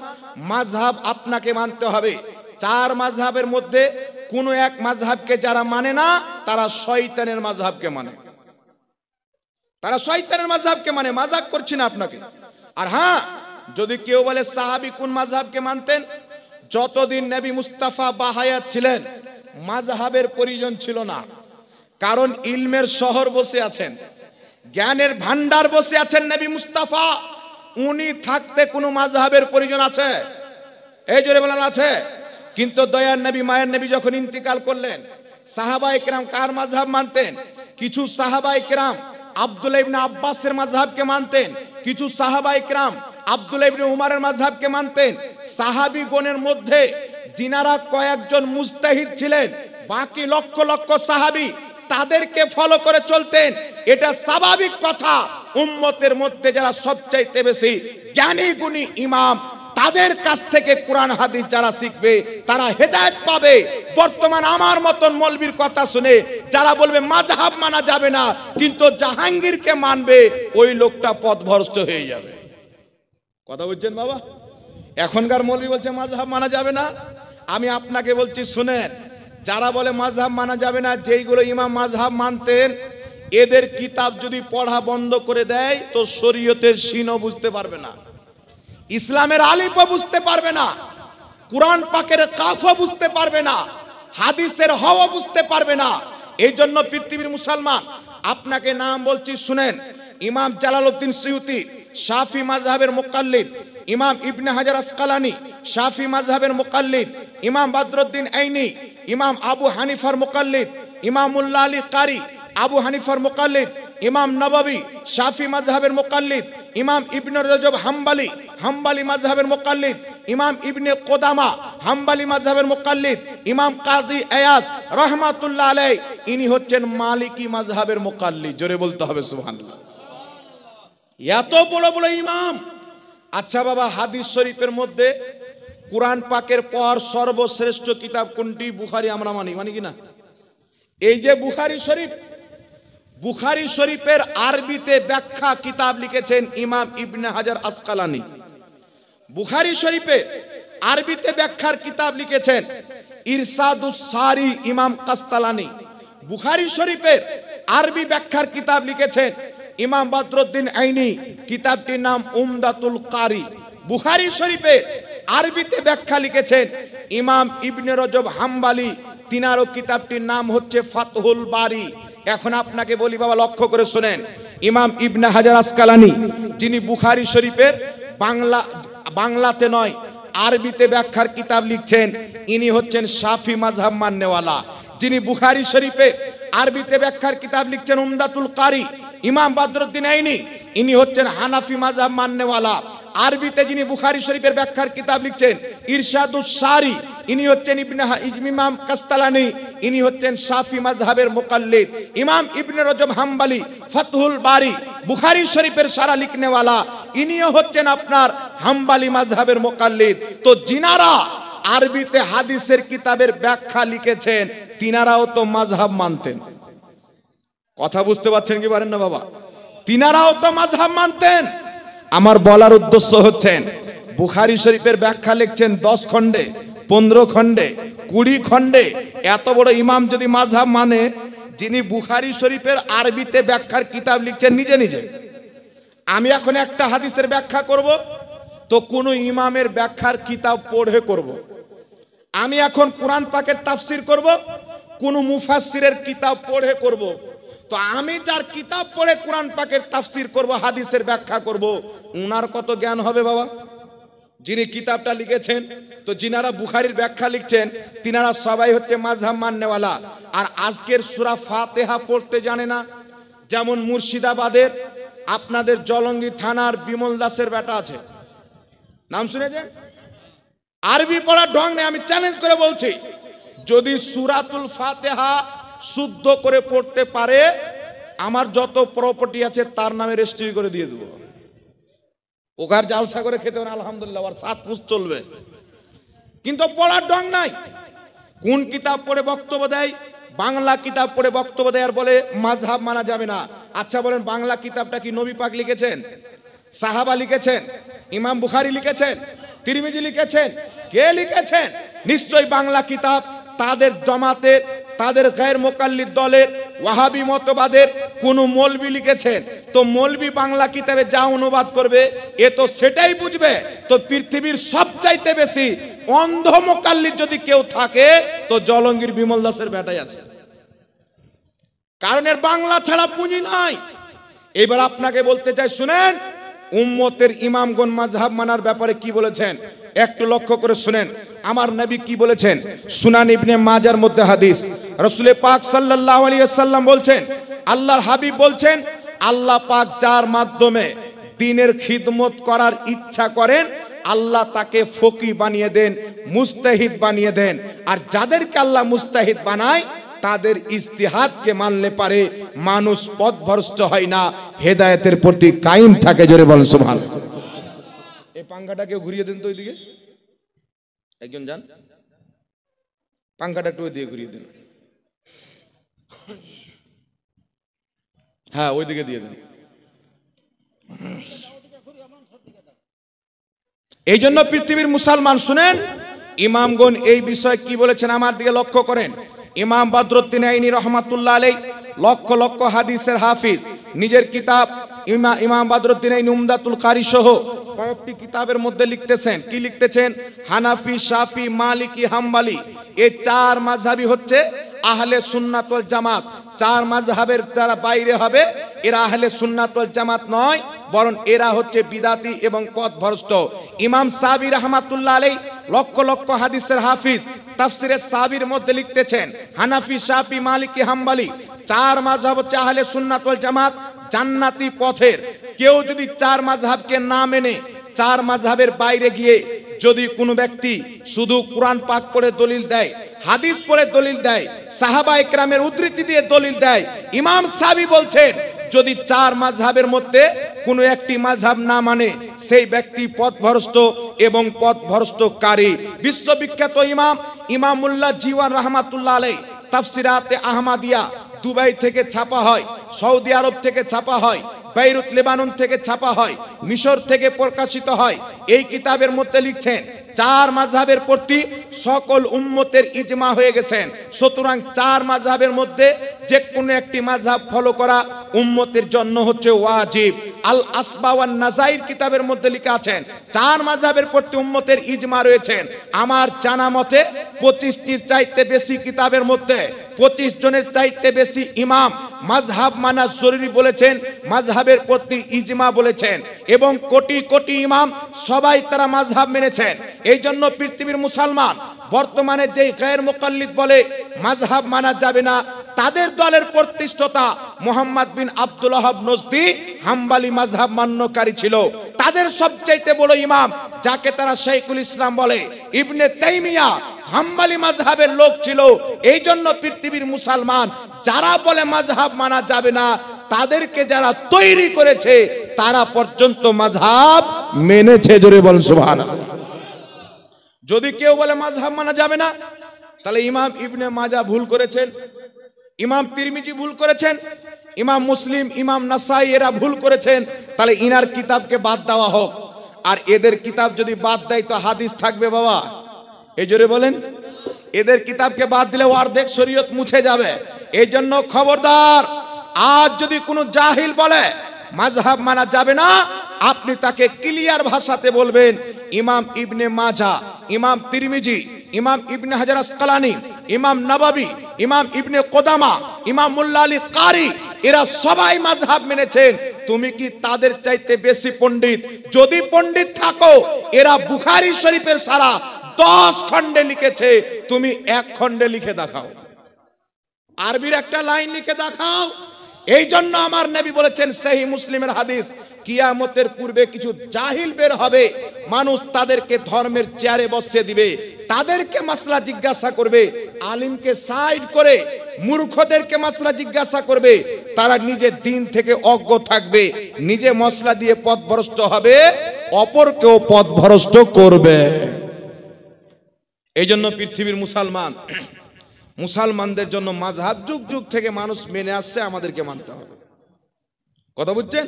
মাযহাব আপনাকে মানতে হবে। 4 মাযহাবের মধ্যে কোনো এক মাযহাবকে যারা মানে না, তারা শয়তানের মাযহাবকে মানে। তারা শয়তানের মাযহাবকে মানে। মাযহাব করছি না আপনাকে। আর হ্যাঁ, যদি কেউ বলে সাহাবী কোন মাযহাবকে মানতেন, যতদিন নবী মুস্তাফা বাহায়াত ছিলেন মাযহাবের প্রয়োজন ছিল না। কারণ ইলমের শহর বসে আছেন, জ্ঞানের ভান্ডার বসে আছেন নবী মুস্তাফা। উনি থাকতে কোনো মাযহাবের প্রয়োজন আছে? এই জোরে বলেন আছে। কিন্তু দয়ার নবী মায়ের নবী যখন ইন্তিকাল করলেন, সাহাবায়ে কেরাম কার মাযহাব মানতেন? কিছু সাহাবায়ে কেরাম আব্দুল্লাহ ইবনে আব্বাসের মাযহাবকে মানতেন, কিছু সাহাবায়ে কেরাম আব্দুল্লাহ ইবনে উমরের মাযহাবকে মানতেন। সাহাবীগণের মধ্যে যিনারা কয়েকজন মুজতাহিদ ছিলেন, বাকি লক্ষ লক্ষ সাহাবী তাদেরকে ফলো করে চলতেন। এটা স্বাভাবিক কথা। উম্মতের মধ্যে যারা সবচাইতে বেশি জ্ঞানী গুণী ইমাম, তাদের কাছ থেকে কোরআন হাদিস যারা শিখবে তারা হেদায়েত পাবে। বর্তমান আমার মতন মৌলবীর কথা শুনে যারা বলবে মাযহাব মানা যাবে না, কিন্তু জাহাঙ্গীরকে মানবে, ওই লোকটা পথভ্রষ্ট হয়ে যাবে। কথা বুঝছেন বাবা? এখনকার মৌলবী বলছে মাযহাব মানা যাবে না। আমি আপনাকে বলছি শুনেন, যারা বলে মাযহাব মানা যাবে না, যেইগুলো ইমাম মাযহাব মানতেন, এদের কিতাব যদি পড়া বন্ধ করে দেয় তো শরীয়তের শিনও বুঝতে পারবে না, ইসলামের আলিফও বুঝতে পারবে না, কুরআন পাকের কাফও বুঝতে পারবে না, হাদিসের হওয়া বুঝতে পারবে না। এই জন্য পৃথিবীর মুসলমান, আপনাকে নাম বলছি শুনেন, ইমাম জালালউদ্দিন সুয়ুতি শাফি মাযহাবের মুকাল্লিদ, ইমাম ইবনে হাজার আসকালানি শাফি মাযহাবের মুকাল্লিদ, ইমাম বদরুদ্দিন আইনি ইমাম আবু হানিফার মুকাল্লিদ, ইমাম মুল্লা আলী কারি আবু হানিফার মুকাল্লিদ, ইমাম নববী শাফি মাযহাবের মুকাল্লিদ, ইমাম ইবনে রজব হাম্বলি হাম্বলি মাযহাবের মুকাল্লিদ, ইমাম ইবনে কুদামা হাম্বলি মাযহাবের মুকাল্লিদ, ইমাম কাজী আয়াজ রাহমাতুল্লাহ আলাইহি ইনি হচ্ছেন মালিকি মাযহাবের মুকাল্লিদ। জোরে বলতে হবে সুবহানাল্লাহ। এত বড় বড় ইমাম। আচ্ছা বাবা, হাদিস শরীফের মধ্যে কুরআন পাকের পর সর্বশ্রেষ্ঠ কিতাব কোনটি? বুখারী আমরা মানি কি না? এই যে বুখারী শরীফ, বুখারী শরীফের আরবিতে ব্যাখ্যা কিতাব লিখেছেন ইমাম ইবনে হাজার আসকালানি। বুখারী শরীফে আরবিতে ব্যাখ্যার কিতাব লিখেছেন ইরশাদুস সারি ইমাম কাস্তালানি। বুখারী শরীফের আরবি ব্যাখ্যার কিতাব লিখেছেন ইমাম বদরুদ্দিন আইনি, কিতাবটির নাম উমদাতুল কারি। বুখারী শরীফের আরবিতে ব্যাখ্যা লিখেছেন ইমাম ইবনে রজব হাম্বলি, তিনারও কিতাবটির নাম হচ্ছে ফাতহুল বারি। এখন আপনাকে বলি বাবা, লক্ষ্য করে শুনেন, ইমাম ইবনে হাজার আসকালানি যিনি বুখারী শরীফের বাংলাতে নয় আরবিতে ব্যাখ্যার কিতাব লিখছেন, ইনি হচ্ছেন শাফি মাযহাব মাননেওয়ালা। যিনি বুখারী শরীফে আরবিতে ব্যাখ্যার কিতাব লিখছেন উমদাতুল কারি, ইমাম বদরুদ্দিন আইনি, ইনি হচ্ছেন হানাফি মাযহাব মাননেওয়ালা। আরবিতে যিনি বুখারী শরীফের ব্যাখ্যার কিতাব লিখছেন ইরশাদুস সারি, ইনি হচ্ছেন ইমাম কাস্তালানি, ইনি হচ্ছেন শাফি মাযহাবের মুকাল্লিদ। ইমাম ইবনে রজব হাম্বলি ফাতহুল বারি বুখারী শরীফের সারা লিখনেওয়ালা, ইনিও হচ্ছেন আপনার হাম্বলি মাযহাবের মুকাল্লিদ। তো যিনারা আরবিতে হাদিসের কিতাবের ব্যাখ্যা লিখেছেন, তিনারাও তো মাযহাব মানতেন। কথা বুঝতে পারছেন কি পারেন না বাবা? তিনারাও তো মাযহাব মানতেন। আমার বলার উদ্দেশ্য হচ্ছেন, বুখারী শরীফের ব্যাখ্যা লিখছেন 10 খণ্ডে, 15 খণ্ডে, 20 খণ্ডে। এত বড় ইমাম যদি মাযহাব মানে, যিনি বুখারী শরীফের আরবিতে ব্যাখ্যার কিতাব লিখছেন নিজে নিজে, আমি এখন একটা হাদিসের ব্যাখ্যা করব তো কোন ইমামের ব্যাখ্যার কিতাব পড়ে করব। আমি এখন কোরআন পাকের তাফসীর করব, কোন মুফাসসিরের কিতাব পড়ে করব। তো তো আমি যার কিতাব পড়ে কোরআন পাকের তাফসির করব, হাদিসের ব্যাখ্যা করব, উনার কত জ্ঞান হবে বাবা? যিনি কিতাবটা লিখেছেন, তো যিনারা বুখারীর ব্যাখ্যা লিখছেন, তিনারা সবাই হচ্ছে মাযহাব মাননেওয়ালা, আর আজকের সূরা ফাতিহা পড়তে জানে না। যেমন মুর্শিদাবাদের আপনাদের জলঙ্গি থানার বিমল দাসের বেটা আছে, নাম শুনেছেন? আরবি পড়ার ঢং নেই। আমি চ্যালেঞ্জ করে বলছি, যদি সূরাতুল ফাতিহা শুদ্ধ করে পড়তে পারে, আমার যত প্রপার্টি আছে তার নামে রেজিস্ট্রি করে দিয়ে দেবো। ওখার জালসা করে খেতে হবে আলহামদুলিল্লাহ, আর 7 পুষ চলবে। কিন্তু পড়ার ঢং নাই। কোন কিতাব পড়ে বক্তব্য দেয়? বাংলা কিতাব পড়ে বক্তব্য দেয় আর বলে মাযহাব মানা যাবে না। আচ্ছা বলেন, বাংলা কিতাবটা কি নবী পাক লিখেছেন, সাহাবা লিখেছেন, ইমাম বুখারী লিখেছেন, তিরমিজি লিখেছেন? কে লিখেছেন? নিশ্চয়ই বাংলা কিতাব তাদের জামাতের, তাদের গায়ের মোকাল্লিদ দলের, ওয়াহাবি মতবাদের কোন মৌলবি লিখেছেন। তো মৌলবি বাংলা কিতাবে যা অনুবাদ করবে, এ তো সেটাই বুঝবে। তো পৃথিবীর সবচাইতে বেশি অন্ধ মোকাল্লিদ যদি কেউ থাকে, তো জলঙ্গির বিমল দাসের বেটাই আছে। কারণ এর বাংলা ছাড়া পুঁজি নাই। এবার আপনাকে বলতে চাই, শুনেন, উম্মতের ইমামগণ মাযহাব মানার ব্যাপারে কি বলেছেন একটু লক্ষ্য করে শুনেন। আমার নবী কি বলেছেন? সুনান ইবনে মাজার মধ্যে হাদিস, রাসূল পাক সাল্লাল্লাহু আলাইহি ওয়াসাল্লাম বলছেন, আল্লাহর হাবিব বলছেন, আল্লাহ পাক যার মাধ্যমে দ্বীনের খিদমত করার ইচ্ছা করেন, আল্লাহ তাকে ফকিহ বানিয়ে দেন, মুস্তাহিদ বানিয়ে দেন। আর যাদেরকে আল্লাহ মুস্তাহিদ বানায়, তাদের ইজতিহাদকে মানলে পারে মানুষ পথভ্রষ্ট হয় না, হেদায়েতের প্রতি কায়েম থাকে। জোরে বলেন সুবহানাল্লাহ। এই পাঙ্খাটাকে ঘুরিয়ে দেন তো ওইদিকে, একজন যান, পাঙ্খাটা একটু ওইদিকে ঘুরিয়ে দেন। হ্যাঁ, ওইদিকে দিয়ে দেন। এই জন্য পৃথিবীর মুসলমান শুনেন, ইমামগণ এই বিষয়ে কি বলেছেন আমার দিকে লক্ষ্য করেন। ইমাম বদরুদ্দিন আইনি রহমাতুল্লাহ আলাইহি লক্ষ লক্ষ হাদিসের হাফিজ, নিজের কিতাব ইমাম বদরুদ্দিন আইনি উমদাতুল কারি সহ কয়েকটি কিতাবের মধ্যে লিখতেছেন। কি লিখতেছেন? হানাফি, শাফি, মালিকি, হাম্বলি, এই 4 মাযহাবই হচ্ছে আহলে সুন্নাত ওয়াল জামাত। 4 মাযহাবের দ্বারা বাইরে হবে, এরা আহলে সুন্নাত ওয়াল জামাত নয়, বরং এরা হচ্ছে বিদাতি এবং পথভ্রষ্ট। ইমাম সাবি রাহমাতুল্লাহ আলাইহি লক্ষ লক্ষ হাদিসের হাফিজ, তাফসিরে সাবির মধ্যে লিখতেছেন, হানাফি, শাফি, মালিকি, হাম্বলি 4 মাযহাব হচ্ছে আহলে সুন্নাত ওয়াল জামাত, জান্নাতি পথের। কেউ যদি 4 মাযহাবকে না মেনে 4 মাযহাবের বাইরে গিয়ে যদি কোনো ব্যক্তি শুধু কোরআন পাক পড়ে দলিল দেয়, হাদিস পড়ে দলিল দেয়, সাহাবা ইকরামের উদ্ধৃতি দিয়ে দলিল দেয়, ইমাম সাবি বলছেন, যদি 4 মাযহাবের মধ্যে কোনো একটি মাযহাব না মানে, সেই ব্যক্তি পথভ্রষ্ট এবং পথভ্রষ্টকারী। বিশ্ববিখ্যাত ইমামুল্লাহ জীওয়ান রাহমাতুল্লাহ আলাইহি তাফসিরাতে আহমদিয়া দুবাই থেকে ছাপা হয়, সৌদি আরব থেকে ছাপা হয়, বেইরুত লেবানন থেকে ছাপা হয়, মিশর থেকে প্রকাশিত হয়। এই কিতাবের মধ্যে লিখছেন, 4 মাযহাবের প্রতি সকল উম্মতের ইজমা হয়ে গেছেন। সুতরাং 4 মাযহাবের মধ্যে যে কোনো একটি মাযহাব ফলো করা উম্মতের জন্য হচ্ছে ওয়াজিব। আল আসবা ওয়ান নাজাইর কিতাবের মধ্যে লেখা আছেন, 4 মাযহাবের প্রতি উম্মতের ইজমা রয়েছেন। আমার জানা মতে 25টির চাইতে বেশি কিতাবের মধ্যে 25 জনের চাইতে বেশি ইমাম মাযহাব মানা জরুরি বলেছেন, মাযহাবের প্রতি ইজমা বলেছেন, এবং কোটি কোটি ইমাম সবাই তারা মাযহাব মেনেছেন। এই জন্য পৃথিবীর মুসলমান বর্তমানে যেই গায়ের মুকাল্লিদ বলে মাযহাব মানা যাবে না, তাদের দলের প্রতিষ্ঠাতা মুহাম্মদ বিন আব্দুল ওয়াহাব নজদি হাম্বলি মাযহাব মান্যকারী ছিল। তাদের সবচাইতে বড় ইমাম, যাকে তারা শাইখুল ইসলাম বলে, ইবনে তাইমিয়া হাম্বলি মাযহাবের লোক ছিল। এই জন্য পৃথিবীর মুসলমান যারা বলে মাযহাব মানা যাবে না, তাদেরকে যারা তৈরি করেছে তারা পর্যন্ত মাযহাব মেনেছে। জোরে বলেন সুবহানাল্লাহ। যদি কেউ বলে মাযহাব মানা যাবে না, তাহলে ইমাম ইবনে মাজা ভুল করেছেন, ইমাম তিরমিজি ভুল করেছেন, ইমাম মুসলিম, ইমাম নাসাই এরা ভুল করেছেন। তাহলে ইনার কিতাবকে বাদ দেওয়া হোক। আর এদের কিতাব যদি বাদ দেয় তো হাদিস থাকবে বাবা? এই জোরে বলেন। এদের কিতাবকে বাদ দিলে অর্ধেক শরীয়ত মুছে যাবে। এই জন্য খবরদার, আজ যদি কোনো জাহিল বলে মাযহাব মানা যাবে না, আপনি তাকে ক্লিয়ার ভাষাতে বলবেন, ইমাম ইবনে মাজা, ইমাম তিরমিজি, ইমাম ইবনে হাজার আসকালানি, ইমাম নববী, ইমাম ইবনে কোদামা, ইমাম মুল্লা আলী কারি এরা সবাই মাযহাব মেনেছেন, তুমি কি তাদের চাইতে বেশি পণ্ডিত? যদি পণ্ডিত থাকো, এরা বুখারী শরীফের সারা 10 খণ্ডে লিখেছে, তুমি 1 খণ্ডে লিখে দেখাও, আরবির একটা লাইন লিখে দেখাও। এই জন্য আমার নবী বলেছেন সহিহ মুসলিমের হাদিস, কিয়ামতের পূর্বে কিছু জাহিল বের হবে, মানুষ তাদেরকে ধর্মের চেয়ারে বসিয়ে দিবে, তাদেরকে মাসলা জিজ্ঞাসা করবে, আলিমকে সাইড করে মূর্খদেরকে মাসলা জিজ্ঞাসা করবে, তারা নিজে দিন থেকে অজ্ঞ থাকবে, নিজে মসলা দিয়ে পথভ্রষ্ট হবে, অপরকেও পথভ্রষ্ট করবে। এই জন্য পৃথিবীর মুসলমানদের জন্য মাযহাব যুগ যুগ থেকে মানুষ মেনে আসছে, আমাদেরকে মানতে হবে। কথা বুঝছেন?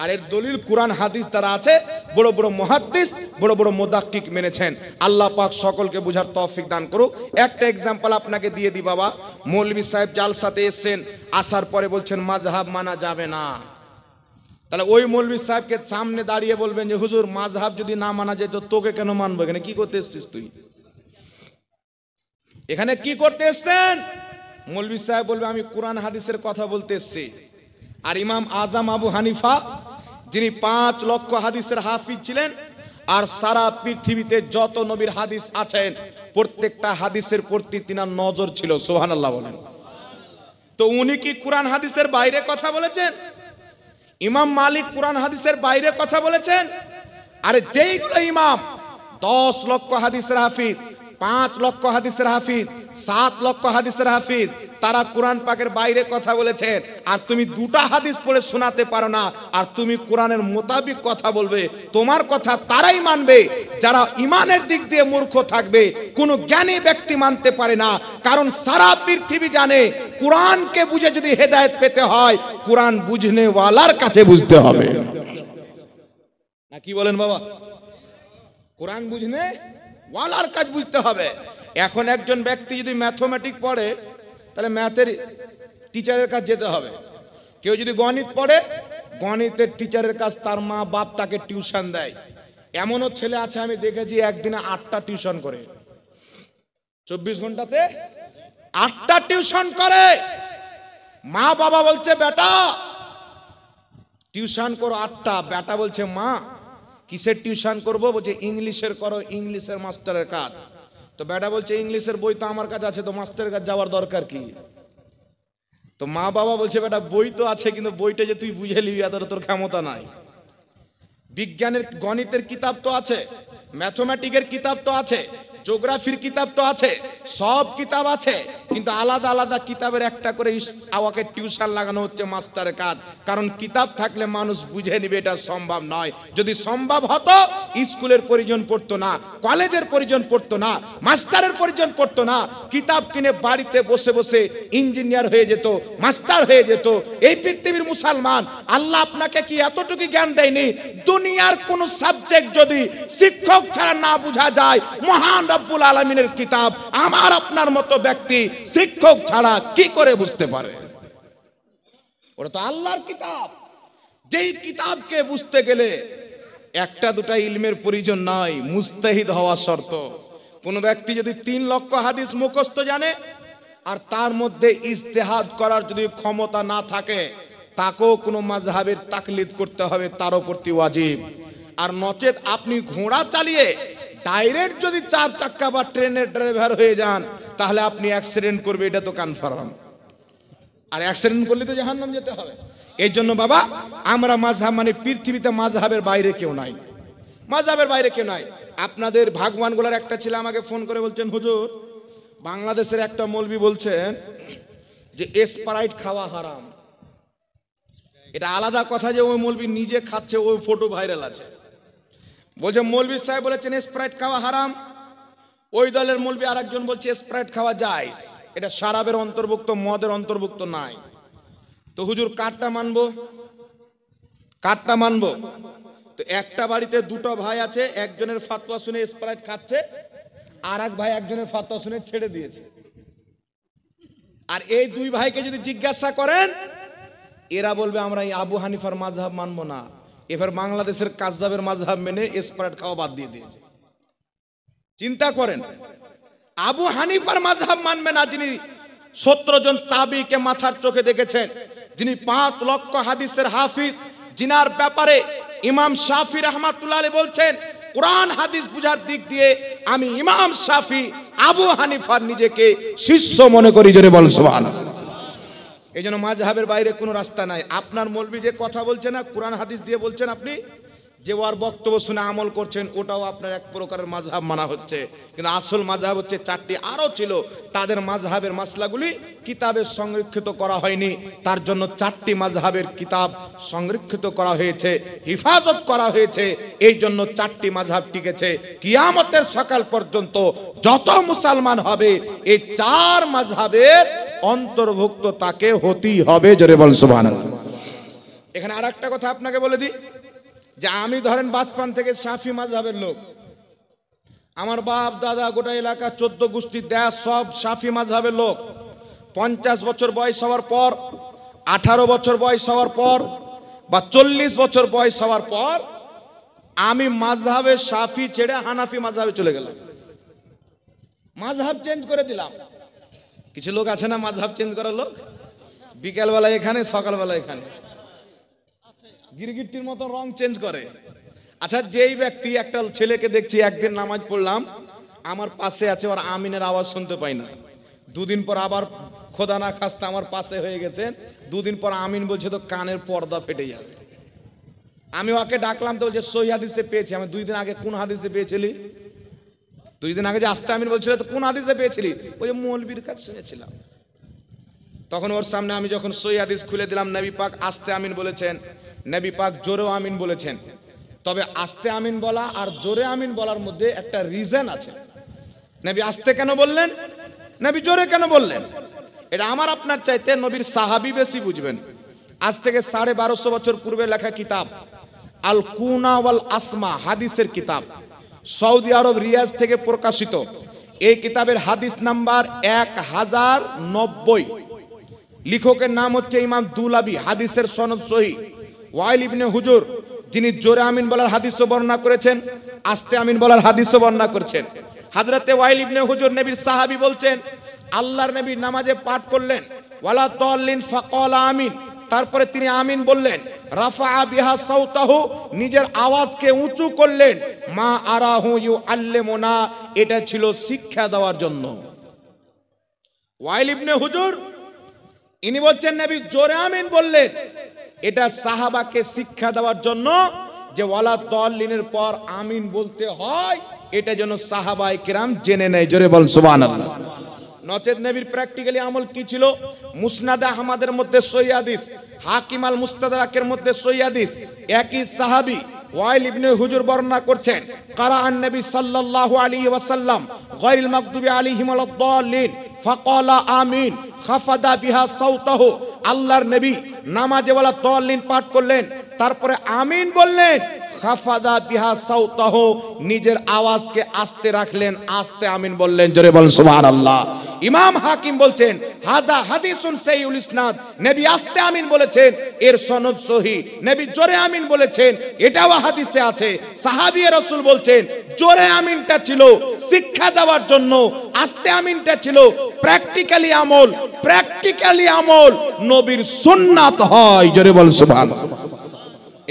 আর এর দলিল কুরআন হাদিস দ্বারা আছে, বড় বড় মুহাদ্দিস, বড় বড় মুদাক্কিক মেনেছেন। আল্লাহ পাক সকলকে বুঝার তৌফিক দান করুক। একটা এক্সাম্পল আপনাকে দিয়ে দিই বাবা। মৌলভী সাহেব জালসাতে এসেছেন, আসার পরে বলছেন মাযহাব মানা যাবে না। তাহলে ওই মৌলভী সাহেবকে সামনে দাঁড়িয়ে বলবেন যে হুজুর মাযহাব যদি না মানা যেত তোকে কেন মানবো? এখানে কি করতে এসেছিস তুই? এখানে কি করতে এসেছেন? মৌলভী সাহেব বলবে আমি কুরআন হাদিসের কথা বলতে এসেছি। আর ইমাম আজম আবু হানিফা, যিনি 5 লক্ষ হাদিসের হাফিজ ছিলেন, আর সারা পৃথিবীতে যত নবীর হাদিস আছেন প্রত্যেকটা হাদিসের প্রতি তিনার নজর ছিল। সুবহানাল্লাহ বলেন। তো উনি কি কুরআন হাদিসের বাইরে কথা বলেছেন? ইমাম মালিক কুরআন হাদিসের বাইরে কথা বলেছেন? আরে যেইগুলো ইমাম 10 লক্ষ হাদিসের হাফিজ, 5 লক্ষ হাদিসের হাফিজ, 7 লক্ষ হাদিসের হাফিজ, তারা কোরআন পাকের বাইরে কথা বলেছেন, আর তুমি 2টা হাদিস পড়ে শোনাতে পারো না, আর তুমি কোরআনের মোতাবিক কথা বলবে। তোমার কথা তারাই মানবে যারা ইমানের দিক দিয়ে মূর্খ থাকবে, কোনো জ্ঞানী ব্যক্তি মানতে পারে না। কারণ সারা পৃথিবী জানে কোরআনকে বুঝে যদি হেদায়েত পেতে হয়, কোরআন বুঝনে ওয়ালার কাছে বুঝতে হবে। না কি বলেন বাবা? কোরআন বুঝনে ওয়ালার কাজ বুঝতে হবে। এখন একজন ব্যক্তি যদি ম্যাথমেটিক্স পড়ে, তাহলে ম্যাথের টিচারের কাছে যেতে হবে। কেউ যদি গণিত পড়ে, গণিতের টিচারের কাছে তার মা বাপ তাকে টিউশন দেয়। এমনও ছেলে আছে আমি দেখেছি একদিনে 8টা টিউশন করে, 24 ঘন্টাতে 8টা টিউশন করে। মা বাবা বলছে বেটা টিউশন করো 8টা, বেটা বলছে মা কিসের টিউশন করবো? বলছে ইংলিশের করো, ইংলিশের মাস্টারের কাজ। তো বেটা বলছে ইংলিশের বই তো আমার কাছে আছে, তো মাস্টারের কাছে যাওয়ার দরকার কি? তো মা বাবা বলছে বেটা বই তো আছে, কিন্তু বইটা যে তুই বুঝে নিবি এত তোর ক্ষমতা নাই। বিজ্ঞানের গণিতের কিতাব তো আছে, ম্যাথমেটিক্সের কিতাব তো আছে, জিওগ্রাফির কিতাব তো আছে, সব কিতাব আছে, কিন্তু আলাদা আলাদা কিতাবের একটা করে আওয়াকে টিউশন লাগানো হচ্ছে মাস্টারের কাজ। কারণ কিতাব থাকলে মানুষ বুঝে নিবে, এটা সম্ভব নয়। যদি সম্ভব হতো স্কুলের প্রয়োজন পড়তো না, কলেজের প্রয়োজন পড়তো না, মাস্টারের প্রয়োজন পড়তো না। কিতাব কিনে বাড়িতে বসে বসে ইঞ্জিনিয়ার হয়ে যেত, মাস্টার হয়ে যেত। এই পৃথিবীর মুসলমান, আল্লাহ আপনাকে কি এতটুকু জ্ঞান দেয়নি? দুনিয়ার কোন সাবজেক্ট যদি শিক্ষক ছাড়া না বোঝা যায়, মহান রব্বুল আলামিনের কিতাব আমার আপনার মতো ব্যক্তি শিক্ষক ছাড়া কি করে বুঝতে পারে? ওটা তো আল্লাহর কিতাব। যেই কিতাবকে বুঝতে গেলে একটা দুটা ইলমের প্রয়োজন নয়, মুস্তাহিদ হওয়া শর্ত। কোন ব্যক্তি যদি 3 লক্ষ হাদিস মুখস্থ জানে, আর তার মধ্যে ইজতিহাদ করার যদি ক্ষমতা না থাকে, তাকেও কোনো মাযহাবের তাকলিদ করতে হবে, তারও প্রতি ওয়াজিব। আর নচেত আপনি ঘোড়া চালিয়ে ডাইরেক্ট যদি 4 চাক্কা বা ট্রেনের ড্রাইভার হয়ে যান, তাহলে আপনি অ্যাক্সিডেন্ট করবে, এটা তো কনফার্ম। আর অ্যাক্সিডেন্ট করলে তো জাহান্নাম যেতে হবে। এই জন্য বাবা আমরা মাযহাব মানে পৃথিবীতে মাযহাবের বাইরে কেউ নাই, মাযহাবের বাইরে কেউ নাই। আপনাদের ভাগবানগুলার একটা ছেলে আমাকে ফোন করে বলছেন হুজুর বাংলাদেশের একটা মৌলবি বলছেন যে স্প্রাইট খাওয়া হারাম। এটা আলাদা কথা যে ওই মৌলবি নিজে খাচ্ছে, ওই ফটো ভাইরাল আছে। বলছে মৌলবি সাহেব বলেছেন স্প্রাইট খাওয়া হারাম, ওই দলের মৌলবি আরেকজন বলছে স্প্রাইট খাওয়া জায়েজ, এটা শরাবের অন্তর্ভুক্ত, মদের অন্তর্ভুক্ত নাই। তো হুজুর কারটা মানবো, কারটা মানবো? তো একটা বাড়িতে 2টো ভাই আছে, একজনের ফাতোয়া শুনে স্প্রাইট খাচ্ছে, আর এক ভাই একজনের ফাতোয়া শুনে ছেড়ে দিয়েছে। আর এই 2 ভাইকে যদি জিজ্ঞাসা করেন, এরা বলবে আমরা এই আবু হানিফার মাযহাব মানবো না। এবার বাংলাদেশের কাযযাবের মাযহাব মেনে স্প্রাইট খাওয়া বাদ দিয়ে দিয়েছে। চিন্তা করেন, আবু হানিফার মাযহাব মানবে না, যিনি 17 জন তাবিকে মাথার চোখে দেখেছেন, যিনি 5 লক্ষ হাদিসের হাফিজ, জিনার ব্যাপারে ইমাম শাফি রাহমাতুল্লাহ আলাইহি বলছেন, কোরআন হাদিস বুঝার দিক দিয়ে আমি ইমাম শাফি আবু হানিফার নিজেকে শিষ্য মনে করি। জোরে বল সুবহানাল্লাহ। এই জন্য মাযহাবের বাইরে কোনো রাস্তা নাই। আপনার মৌলবি যে কথা বলছে না, কোরআন হাদিস দিয়ে বলছেন, আপনি যে ওর বক্তব্য শুনে আমল করছেন, ওটাও আপনার এক প্রকারের মাযহাব মানা হচ্ছে। কিন্তু আসল মাযহাব হচ্ছে 4টি, আরও ছিল। তাদের মাযহাবের মাসলাগুলি কিতাবে সংরক্ষিত করা হয়নি, তার জন্য 4টি মাযহাবের কিতাব সংরক্ষিত করা হয়েছে, হিফাজত করা হয়েছে। এই জন্য 4টি মাযহাব টিকেছে। কিয়ামতের সকাল পর্যন্ত যত মুসলমান হবে এই 4 মাযহাবের অন্তর্ভুক্ত তাকে হতেই হবে। জোরে বল সুবহানাল্লাহ। এখানে আর একটা কথা আপনাকে বলে দিই, যে আমি ধরেন বাচপান থেকে শাফি মাযহাবের লোক, আমার বাপ দাদা গোটা এলাকা 14 গোষ্ঠী দেশ সব শাফি মাযহাবের লোক। 50 বছর বয়স হওয়ার পর, 18 বছর বয়স হওয়ার পর বা 40 বছর বয়স হওয়ার পর আমি মাযহাবে শাফি ছেড়ে হানাফি মাযহাবে চলে গেলাম, মাযহাব চেঞ্জ করে দিলাম। কিছু লোক আছে না মাযহাব চেঞ্জ করার লোক, বিকালবেলা এখানে সকালবেলা এখানে, গিরগিটির মতো রং চেঞ্জ করে। আচ্ছা, যেই ব্যক্তি, একটা ছেলেকে দেখছি একদিন নামাজ পড়লাম, আমার পাশে আছে, ওর আমিনের আওয়াজ শুনতে পাই না, 2 দিন পর আবার খোদা না খাস্তা আমার পাশে হয়ে গেছেন, 2 দিন পর আমিন বলছে তো কানের পর্দা ফেটে যাবে। আমি ওকে ডাকলাম তো বলছে সহি হাদিসে পেয়েছি। আমি 2 দিন আগে কোন হাদিসে পেয়েছিলি? 2 দিন আগে যে আস্তে আমিন বলছিল তো কোন হাদিসে পেয়েছিলি? ওই যে মৌলবীর কাছে শুনেছিলাম। তখন ওর সামনে আমি যখন সহি হাদিস খুলে দিলাম, নবী পাক আস্তে আমিন বলেছেন, নবী পাক জোরেও আমিন বলেছেন। তবে আস্তে আমিন বলা আর জোরে আমিন বলার মধ্যে একটা রিজন আছে। নবী আস্তে কেন বললেন, নবী জোরে কেন বললেন, এটা আমার আপনার চাইতে নবীর সাহাবী বেশি বুঝবেন। আজ থেকে 1250 বছর পূর্বে লেখা কিতাব আল কুনা ওয়াল আসমা, হাদিসের কিতাব, সৌদি আরব রিয়াজ থেকে প্রকাশিত। এই কিতাবের হাদিস নাম্বার 1090। লেখকের নাম হচ্ছে ইমাম দুলাবি, হাদিসের সনদ সহিহ। ওয়াইল ইবনে হুজুর, যিনি জোরে আমিন বলার হাদিসও বর্ণনা করেছেন, আস্তে আমিন বলার হাদিসও বর্ণনা করেছেন। হযরতে ওয়াইল ইবনে হুজুর নবীর সাহাবী বলছেন, আল্লাহর নবী নামাজে পাঠ করলেন ওয়ালা দাল্লিন ফাকালা আমিন, তারপরে তিনি আমিন বললেন, রাফা বিহা সাউতাহু, নিজের আওয়াজকে উঁচু করলেন, মা আরাহু ইউআল্লিমুনা, এটা ছিল শিক্ষা দেওয়ার জন্য। ওয়াইল ইবনে হুজুর ইনি বলছেন নবী জোরে আমিন বললেন, এটা সাহাবাকে শিক্ষা দেওয়ার জন্য, যে ওয়ালা দাল্লিনের পর আমিন বলতে হয়, এটা যেন সাহাবায়ে কিরাম জেনে নেয়। জোরে বল সুবহানাল্লাহ। নচেত নবীর প্র্যাকটিক্যালি আমল কি ছিল? মুসনাদ আহমদের মধ্যে সহিহ হাদিস, হাকিম আল মুস্তাদরাকের মধ্যে সহিহ হাদিস, একই সাহাবী ওয়াইল ইবনে হুজুর বর্ণনা করছেন, কারাআন নবী সাল্লাল্লাহু আলাইহি ওয়াসাল্লাম গায়রিল মাগদুবি আলাইহিম ওয়ালাদ দাল্লিন ফাকালা আমিন খাফাদা বিহা সাউতাহু, আল্লাহর নবী নামাজে ওয়ালা দাল্লিন পাঠ করলেন, তারপরে আমিন বললেন, খাফাদা বিহা সাউতাহু, নিজের আওয়াজকে আস্তে রাখলেন, আস্তে আমিন বললেন। জোরে বলেন সুবহানাল্লাহ। ইমাম হাকিম বলছেন, হাযা হাদিসুন সহিহুল ইসনাদ, নবী আস্তে আমিন বলেছেন, এর সনদ সহিহ। নবী জোরে আমিন বলেছেন, এটাও হাদিসে আছে। সাহাবী রাসূল বলছেন, জোরে আমিনটা ছিল শিক্ষা দেওয়ার জন্য, আস্তে আমিনটা ছিল প্র্যাকটিক্যালি আমল। প্র্যাকটিক্যালি আমল নবীর সুন্নাত হয়। জোরে বলেন সুবহানাল্লাহ।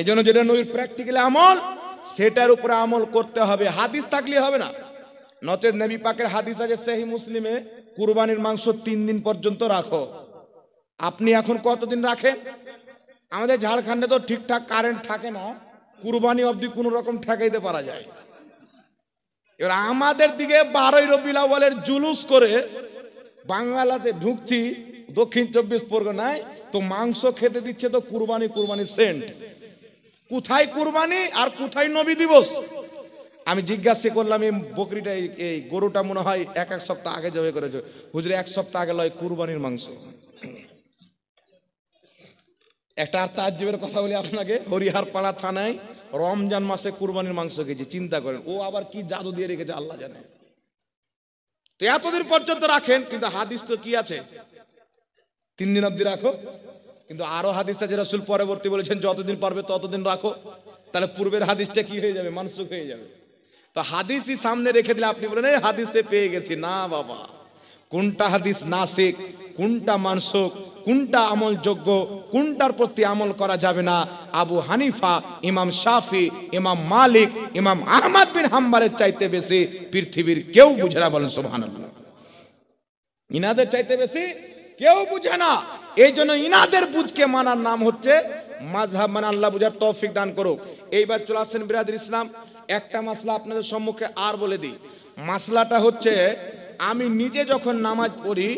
এজন্য যেটা নবীর প্র্যাকটিক্যাল আমল, সেটার উপরে আমল করতে হবে, হাদিস থাকলে হবে না। নচেত নবী পাকের হাদিস আছে সহিহ মুসলিমে, কুরবানির মাংস 3 দিন পর্যন্ত রাখো। আপনি এখন কতদিন রাখেন? আমাদের ঝাড়খণ্ডে তো ঠিকঠাক কারেন্ট থাকে না, কুরবানি অবধি কোনো রকম ঠেকাইতে পারা যায়। এবার আমাদের দিকে 12ই রবিউল আউয়ালের জুলুস করে বাংলাতে ঢুকছি, দক্ষিণ 24 পরগনায় তো মাংস খেতে দিচ্ছে তো কুরবানি সেন্ট। কোথায় কুরবানি আর কোথায় নবী দিবস? আমি জিজ্ঞাসা করলাম, এই বকরিটা, এই গরুটা মনে হয় 1 সপ্তাহ আগে জবাই করেছে। হুজুর 1 সপ্তাহ আগে লয় কুরবানির মাংস। একটা আর তাজ্জুবের কথা বলি আপনাকে, হরিহরপাড়া থানায় রমজান মাসে কুরবানির মাংস খেয়েছি। চিন্তা করেন, ও আবার কি জাদু দিয়ে রেখেছে আল্লাহ জানে। তো এতদিন পর্যন্ত রাখেন, কিন্তু হাদিস তো কি আছে, 3 দিন অবধি রাখো। কিন্তু আরো হাদিস আছে, রাসূল পরবর্তী বলেছেন যতদিন পারবে ততদিন রাখো। তাহলে পূর্বের হাদিসটা কি হয়ে যাবে? মানসুখ হয়ে যাবে। তো হাদিসই সামনে রেখে দিলে আপনি বলেন এই হাদিসে পেয়ে গেছি, না বাবা, কোনটা হাদিস নাসিক, কোনটা মানসুখ, কোনটা আমলযোগ্য, কোনটার প্রতি আমল করা যাবে না, আবু হানিফা, ইমাম শাফি, ইমাম মালিক, ইমাম আহমদ বিন হাম্বলের চাইতে বেশি পৃথিবীর কেউ বুঝে না। বলেন সুবহানাল্লাহ। ইনাদের চাইতে বেশি কেউ বুঝে না। এই জন্য ইনাদের বুঝকে মানার নাম হচ্ছে মাযহাব। মানে আল্লাহ বুঝার তৌফিক দান করুক। এইবার চলে আসেন বিরাদর ইসলাম, একটা মাসলা আপনাদের সম্মুখে আর বলে দিই। মাসলাটা হচ্ছে, আমি নিজে যখন নামাজ পড়ি